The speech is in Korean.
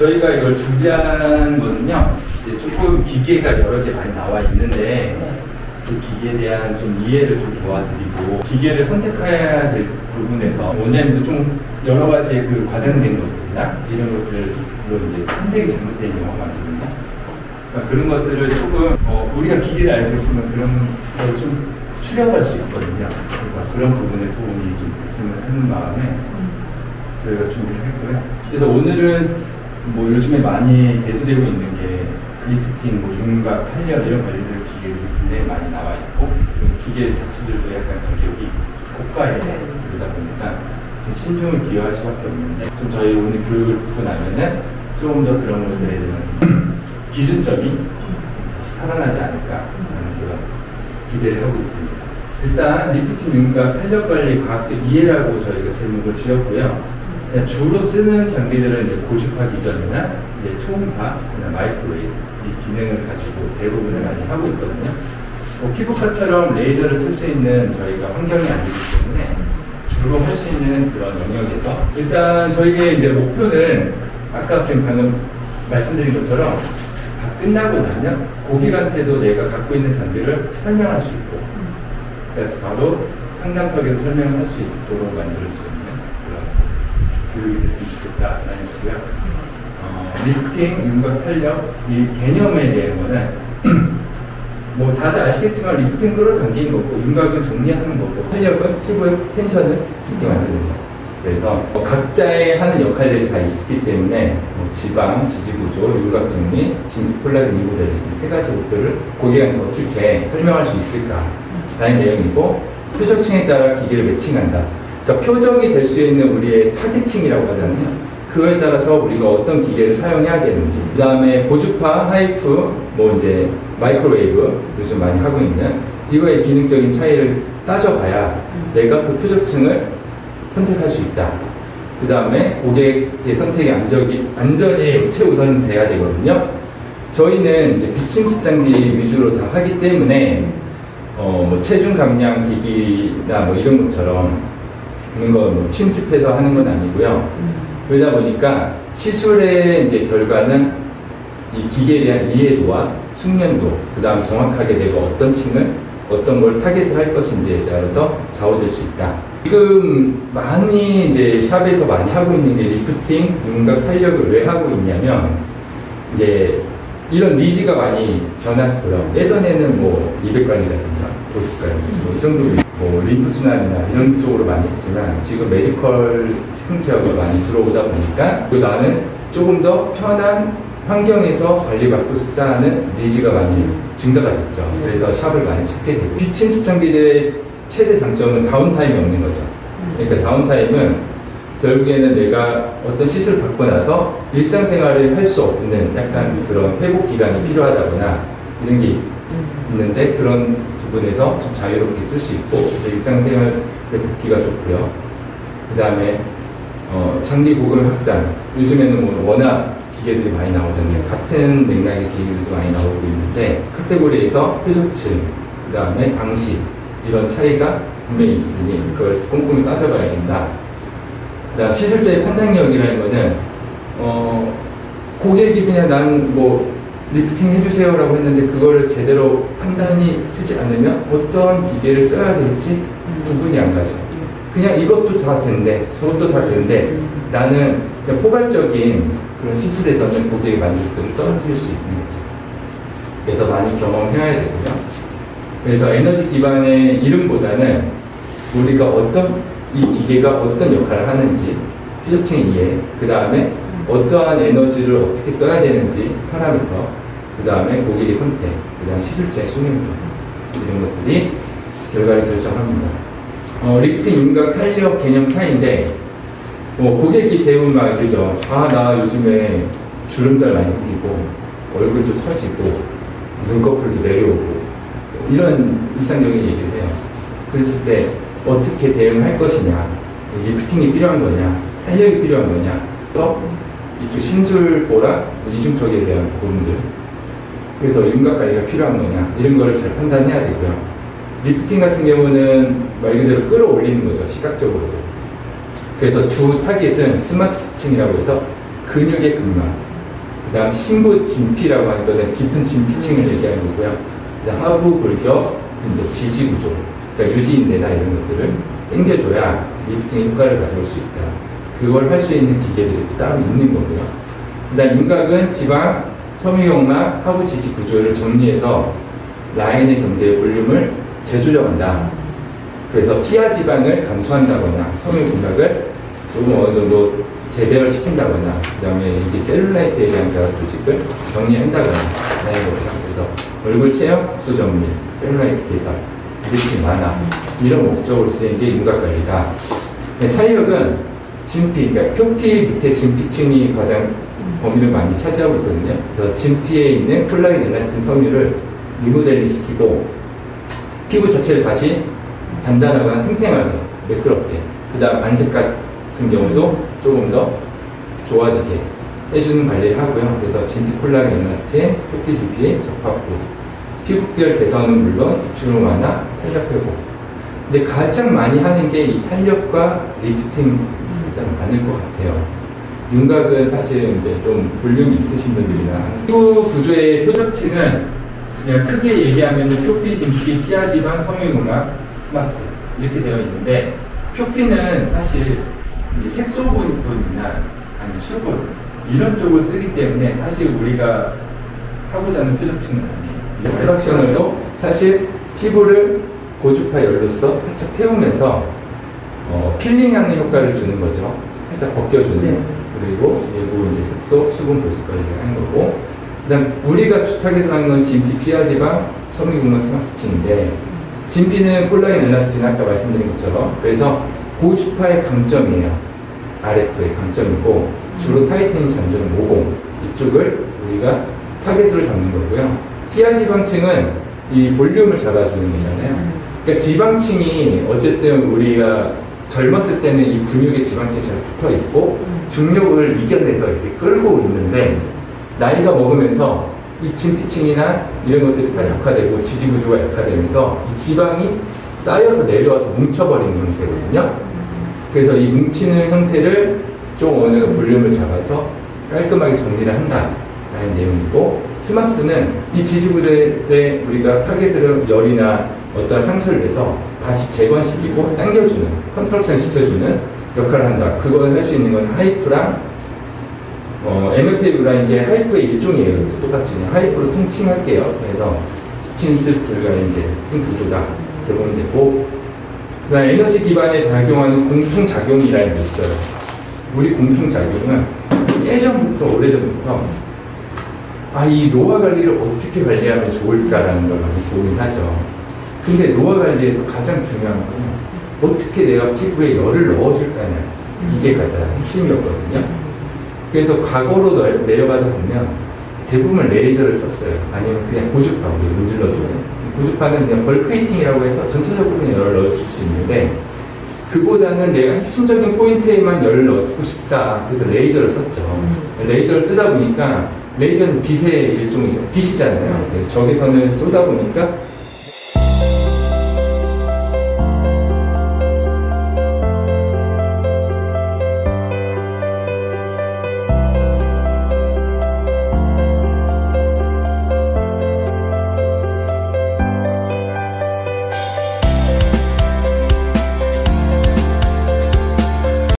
저희가 이걸 준비한 거는요, 이제 조금 기계가 여러 개 많이 나와 있는데, 그 기계에 대한 좀 이해를 좀 도와드리고, 기계를 선택해야 될 부분에서 원장님도 좀 여러 가지 그 과장된 것들이나 이런 것들로 이제 선택이 잘못된 경우가 많거든요. 그러니까 그런 것들을 조금 우리가 기계를 알고 있으면 그런 걸 좀 추려갈 수 있거든요. 그래서 그런 부분에 도움이 좀 됐으면 하는 마음에 저희가 준비를 했고요. 그래서 오늘은 뭐 요즘에 많이 대두되고 있는 게 리프팅, 뭐 윤곽, 탄력 이런 관리들 기계들이 굉장히 많이 나와 있고 기계 자체들도 약간 가격이 고가에 이르다 보니까 신중을 기여할 수밖에 없는데 좀 저희 오늘 교육을 듣고 나면은 조금 더 그런 것들에 대한 기준점이 다시 살아나지 않을까라는 그런 기대를 하고 있습니다. 일단 리프팅, 윤곽, 탄력 관리 과학적 이해라고 저희가 제목을 지었고요. 주로 쓰는 장비들은 이제 고주파 기전이나 이제 초음파, 마이크로웨이브 이 기능을 가지고 대부분을 많이 하고 있거든요. 피부과처럼 레이저를 쓸 수 있는 저희가 환경이 아니기 때문에 주로 할 수 있는 그런 영역에서 일단 저희의 이제 목표는 아까 지금 방금 말씀드린 것처럼 다 끝나고 나면 고객한테도 내가 갖고 있는 장비를 설명할 수 있고 그래서 바로 상담석에서 설명을 할 수 있도록 만들 수 있는 그런 교육이 됐으면 좋겠다라는 거고요. 리프팅, 윤곽, 탄력 이 개념에 대한 거는 뭐 다들 아시겠지만 리프팅은 끌어당기는 거고 윤곽은 정리하는 거고 탄력은 피부의 텐션을 좋게 만드는 거. 그래서 각자의 하는 역할들이 다 있기 때문에 뭐 지방, 지지구조, 윤곽 정리, 진피 콜라겐 리모델링 이 세 가지 목표를 고객한테 어떻게 설명할 수 있을까라는 내용이고 표적층에 따라 기계를 매칭한다. 그러니까 표적이 될 수 있는 우리의 타겟층이라고 하잖아요. 그거에 따라서 우리가 어떤 기계를 사용해야겠는지, 그 다음에 고주파, 하이프, 뭐 이제 마이크로웨이브 요즘 많이 하고 있는 이거의 기능적인 차이를 따져봐야 내가 그 표적층을 선택할 수 있다. 그 다음에 고객의 선택이 안전이 최우선 돼야 되거든요. 저희는 이제 비침습 장비 위주로 다 하기 때문에 뭐 체중 감량 기기나 뭐 이런 것처럼 그런 거 뭐 침습해서 하는 건 아니고요. 그러다 보니까 시술의 이제 결과는 이 기계에 대한 이해도와 숙련도, 그 다음 정확하게 내가 어떤 층을, 어떤 걸 타겟을 할 것인지에 따라서 좌우될 수 있다. 지금 많이 이제 샵에서 많이 하고 있는 게 리프팅, 윤곽, 탄력을 왜 하고 있냐면 이제 이런 니즈가 많이 변했고요. 예전에는 뭐 이백관이라든가 보습관, 뭐 이 정도 뭐 림프순환이나 이런 쪽으로 많이 했지만 지금 메디컬 스킨케어가 많이 들어오다 보니까 또 나는 조금 더 편한 환경에서 관리받고 싶다는 니즈가 많이 증가가 됐죠. 그래서 샵을 많이 찾게 되고 비침습 장비들의 최대 장점은 다운타임이 없는 거죠. 그러니까 다운타임은 결국에는 내가 어떤 시술을 받고 나서 일상생활을 할 수 없는 약간 그런 회복 기간이 필요하다거나 이런 게 있는데 그런 부분에서 좀 자유롭게 쓸 수 있고 일상생활에 복귀가 좋고요. 그 다음에 장비 고급 확산, 요즘에는 뭐 워낙 기계들이 많이 나오잖아요. 같은 맥락의 기계들도 많이 나오고 있는데 카테고리에서 표적층, 그 다음에 방식 이런 차이가 분명히 있으니 그걸 꼼꼼히 따져봐야 된다. 그 다음 시술자의 판단력이라는 거는 고객이 그냥 난 뭐 리프팅 해주세요 라고 했는데 그거를 제대로 판단이 쓰지 않으면 어떠한 기계를 써야 될지 구분이 안 가죠. 그냥 이것도 다 된대, 저것도 다 된대 라는 그냥 포괄적인 그런 시술에서는 고객의 만족도를 떨어뜨릴 수 있는 거죠. 그래서 많이 경험해야 되고요. 그래서 에너지 기반의 이름보다는 우리가 이 기계가 어떤 역할을 하는지 표적층 이해, 그 다음에 어떠한 에너지를 어떻게 써야 되는지 파라미터, 그 다음에 고객의 선택, 그 다음에 시술자의 숙련도 이런 것들이 결과를 결정합니다. 리프팅, 윤곽, 탄력 개념 차이인데 고객이 대부분 막 그러죠. 나 요즘에 주름살 많이 생기고 얼굴도 처지고 눈꺼풀도 내려오고 이런 일상적인 얘기를 해요. 그랬을 때 어떻게 대응할 것이냐, 리프팅이 필요한 거냐, 탄력이 필요한 거냐, 또 이쪽 심술보랑 이중턱에 대한 부분들, 그래서 윤곽 관리가 필요한 거냐 이런 거를 잘 판단해야 되고요. 리프팅 같은 경우는 말 그대로 끌어올리는 거죠, 시각적으로. 그래서 주 타겟은 스마스층이라고 해서 근육의 근막, 그다음 신부 진피라고 하는 거는 깊은 진피층을 얘기하는 거고요. 그다음 하부 골격, 이제 지지 구조, 그러니까 유지인대나 이런 것들을 당겨줘야 리프팅의 효과를 가져올 수 있다. 그걸 할 수 있는 기계들이 따로 있는 거고요. 그다음 윤곽은 지방, 섬유경락, 하부 지지 구조를 정리해서 라인의 경제의 볼륨을 재조정한다. 그래서 피하 지방을 감소한다거나 섬유경락을 조금 어느 정도 재배를 시킨다거나, 그 다음에 이게 셀룰라이트에 대한 결합 조직을 정리한다거나 하는 거죠. 그래서 얼굴 체형, 국소 정리, 셀룰라이트 개선, 리프팅 완화 이런 목적으로 쓰이는 게 윤곽 관리다. 탄력은 진피, 그러니까 표피 밑에 진피층이 가장 범위를 많이 차지하고 있거든요. 그래서 진피에 있는 콜라겐 엘라스틴 섬유를 리모델링 시키고 피부 자체를 다시 단단하거나 탱탱하게, 매끄럽게, 그 다음 안색 같은 경우도 조금 더 좋아지게 해주는 관리를 하고요. 그래서 진피 콜라겐 엘라스틴, 표피 진피 적합부, 피부결 개선은 물론 주름 완화, 탄력 회복. 근데 가장 많이 하는 게 이 탄력과 리프팅 가장 많을 것 같아요. 윤곽은 사실 이제 좀 볼륨이 있으신 분들이나 피부 구조의 표적층은 그냥 크게 얘기하면 표피, 진피, 피하 지방, 섬유경락, 스마스 이렇게 되어 있는데, 표피는 사실 이제 색소 부분이나 아니 수분 이런 쪽을 쓰기 때문에 사실 우리가 하고자 하는 표적층은 아니에요. 프락셔널도 사실 피부를 고주파 열로써 살짝 태우면서 필링하는 효과를 주는 거죠. 살짝 벗겨주는. 네. 그리고 일부 이제 색소, 수분 보습까지 하는 거고, 그다음 우리가 주탁에서 하는 건 진피, 피하 지방, 섬유경락, 스마스층인데, 진피는 콜라겐 엘라스틴 아까 말씀드린 것처럼 그래서 고주파의 강점이에요. RF의 강점이고, 주로 타이트닝 잔존 모공 이쪽을 우리가 타겟으로 잡는 거고요. 피하 지방층은 이 볼륨을 잡아주는 거잖아요. 그러니까 지방층이 어쨌든 우리가 젊었을 때는 이 근육의 지방층이 잘 붙어 있고 중력을 이겨내서 이렇게 끌고 있는데, 나이가 먹으면서 이 진피층이나 이런 것들이 다 약화되고 지지 구조가 약화되면서 이 지방이 쌓여서 내려와서 뭉쳐버리는 형태거든요. 그래서 이 뭉치는 형태를 좀 어느 정도 볼륨을 잡아서 깔끔하게 정리를 한다라는 내용이고, 스마스는 이 지지 구조에 우리가 타겟으로 열이나 어떠한 상처를 내서 다시 재건시키고 당겨주는, 컨트럭션 시켜주는 역할을 한다. 그걸 할 수 있는 건 하이프랑 MFA라는 게 하이프의 일종이에요. 또 똑같이 하이프로 통칭할게요. 그래서 친습 결과 이제 구조다 이렇게 보면 되고, 그다음 에너지 기반에 작용하는 공통작용이라는 게 있어요. 우리 공통작용은 예전부터 오래전부터 이 노화 관리를 어떻게 관리하면 좋을까라는 걸 많이 고민하죠. 근데 노화 관리에서 가장 중요한 거는 어떻게 내가 피부에 열을 넣어줄 거냐, 이게 가장 핵심이었거든요. 그래서 과거로 내려가다 보면 대부분 레이저를 썼어요. 아니면 그냥 고주파, 우리 문질러주는 고주파는 그냥 벌크히팅이라고 해서 전체적으로 그냥 열을 넣어줄 수 있는데, 그보다는 내가 핵심적인 포인트에만 열을 넣고 싶다, 그래서 레이저를 썼죠. 레이저를 쓰다 보니까 레이저는 빛의 일종이죠. 빛이잖아요. 그래서 적외선을 쏘다 보니까